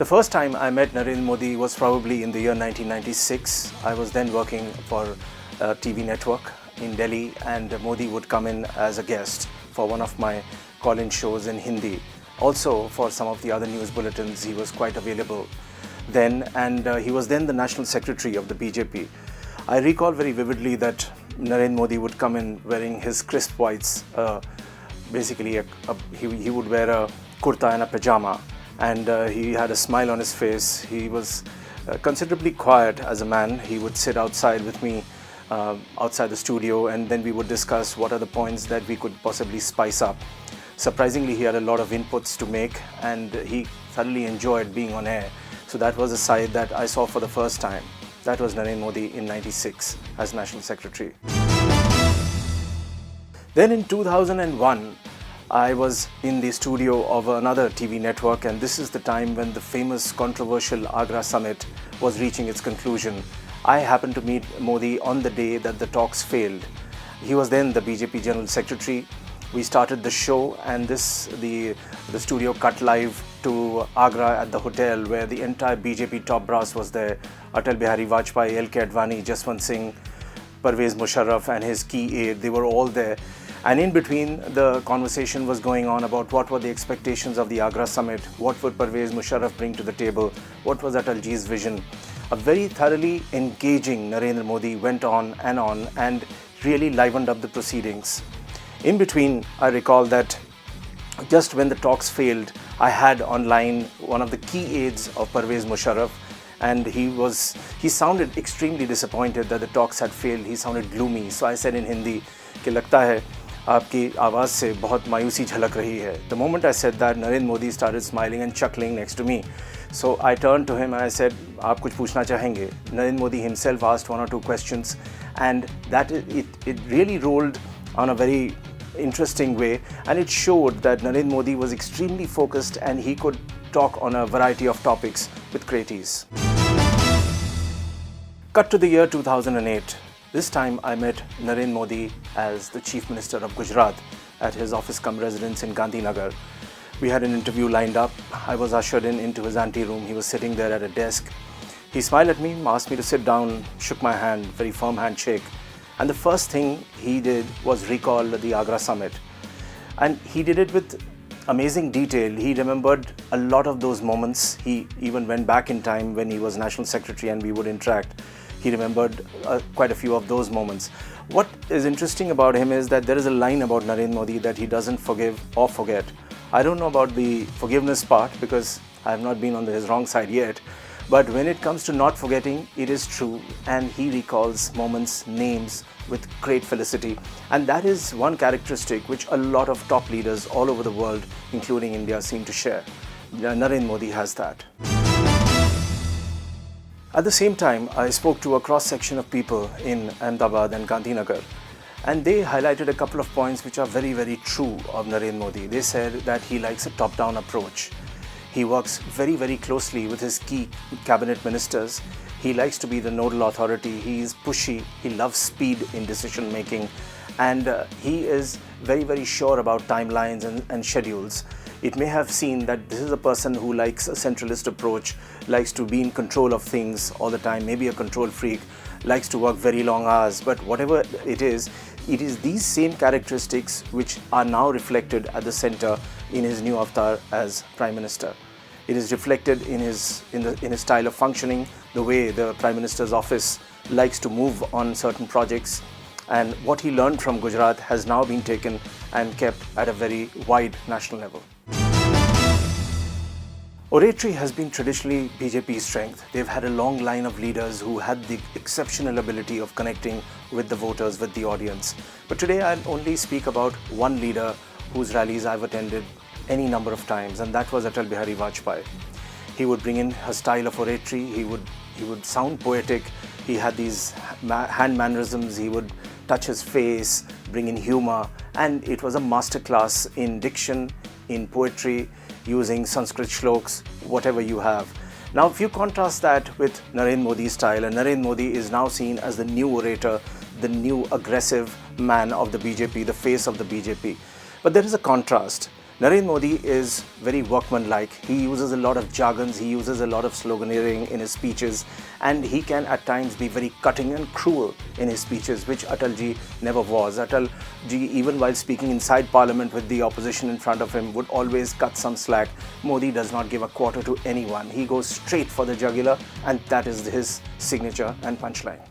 first time I met Narendra Modi was probably in the year 1996. I was then working for a TV network in Delhi, and Modi would come in as a guest for one of my call-in shows in Hindi. Also for some of the other news bulletins, he was quite available then, and he was then the National Secretary of the BJP. I recall very vividly that Narendra Modi would come in wearing his crisp whites. Basically, he would wear a kurta and a pajama, and he had a smile on his face. He was considerably quiet as a man. He would sit outside with me outside the studio, and then we would discuss what are the points that we could possibly spice up. Surprisingly, he had a lot of inputs to make, and he thoroughly enjoyed being on air. So that was a side that I saw for the first time. That was Narendra Modi in '96 as National Secretary. Then in 2001, I was in the studio of another TV network, and this is the time when the famous controversial Agra summit was reaching its conclusion. I happened to meet Modi on the day that the talks failed. He was then the BJP General Secretary. We started the show, and the studio cut live to Agra at the hotel where the entire BJP top brass was there. Atal Bihari Vajpayee, L.K. Advani, Jaswant Singh, Parvez Musharraf and his key aide, they were all there. And in between, the conversation was going on about what were the expectations of the Agra summit, what would Parvez Musharraf bring to the table, what was Atalji's vision. A very thoroughly engaging Narendra Modi went on and really livened up the proceedings. In between, I recall that just when the talks failed, I had online one of the key aides of Parvez Musharraf, and he sounded extremely disappointed that the talks had failed. He sounded gloomy. So I said in Hindi, कि लगता है आपकी आवाज़ से बहुत मायूसी झलक रही है. The moment I said that, Narendra Modi started smiling and chuckling next to me. So I turned to him and I said, आप कुछ पूछना चाहेंगे? Narendra Modi himself asked one or two questions, and that it really rolled on a very interesting way, and it showed that Narendra Modi was extremely focused and he could talk on a variety of topics with great ease. Cut to the year 2008. This time I met Narendra Modi as the Chief Minister of Gujarat at his office cum residence in Gandhinagar. We had an interview lined up. I was ushered into his anteroom. He was sitting there at a desk. He smiled at me, asked me to sit down, shook my hand, very firm handshake. And the first thing he did was recall the Agra summit. And he did it with amazing detail. He remembered a lot of those moments. He even went back in time when he was National Secretary and we would interact. He remembered quite a few of those moments. What is interesting about him is that there is a line about Narendra Modi that he doesn't forgive or forget. I don't know about the forgiveness part because I have not been on his wrong side yet. But when it comes to not forgetting, it is true, and he recalls moments, names with great felicity. And that is one characteristic which a lot of top leaders all over the world, including India, seem to share. Narendra Modi has that. At the same time, I spoke to a cross-section of people in Ahmedabad and Gandhinagar, and they highlighted a couple of points which are very, very true of Narendra Modi. They said that he likes a top-down approach. He works very, very closely with his key cabinet ministers. He likes to be the nodal authority. He is pushy. He loves speed in decision making. And he is very, very sure about timelines and schedules. It may have seen that this is a person who likes a centralist approach, likes to be in control of things all the time, maybe a control freak, likes to work very long hours. But whatever it is these same characteristics which are now reflected at the center in his new avatar as Prime Minister. It is reflected in his style of functioning, the way the Prime Minister's office likes to move on certain projects, and what he learned from Gujarat has now been taken and kept at a very wide national level. Oratory has been traditionally BJP's strength. They've had a long line of leaders who had the exceptional ability of connecting with the voters, with the audience. But today I'll only speak about one leader whose rallies I've attended any number of times, and that was Atal Bihari Vajpayee. He would bring in a style of oratory. He would sound poetic. He had these hand mannerisms. He would touch his face, bring in humor, and it was a masterclass in diction, in poetry, using Sanskrit shloks, whatever you have. Now, if you contrast that with Narendra Modi's style, and Narendra Modi is now seen as the new orator, the new aggressive man of the BJP, the face of the BJP. But there is a contrast. Narendra Modi is very workmanlike. He uses a lot of jargons, he uses a lot of sloganeering in his speeches, and he can at times be very cutting and cruel in his speeches, which Atalji never was. Atalji, even while speaking inside Parliament with the opposition in front of him, would always cut some slack. Modi does not give a quarter to anyone. He goes straight for the jugular, and that is his signature and punchline.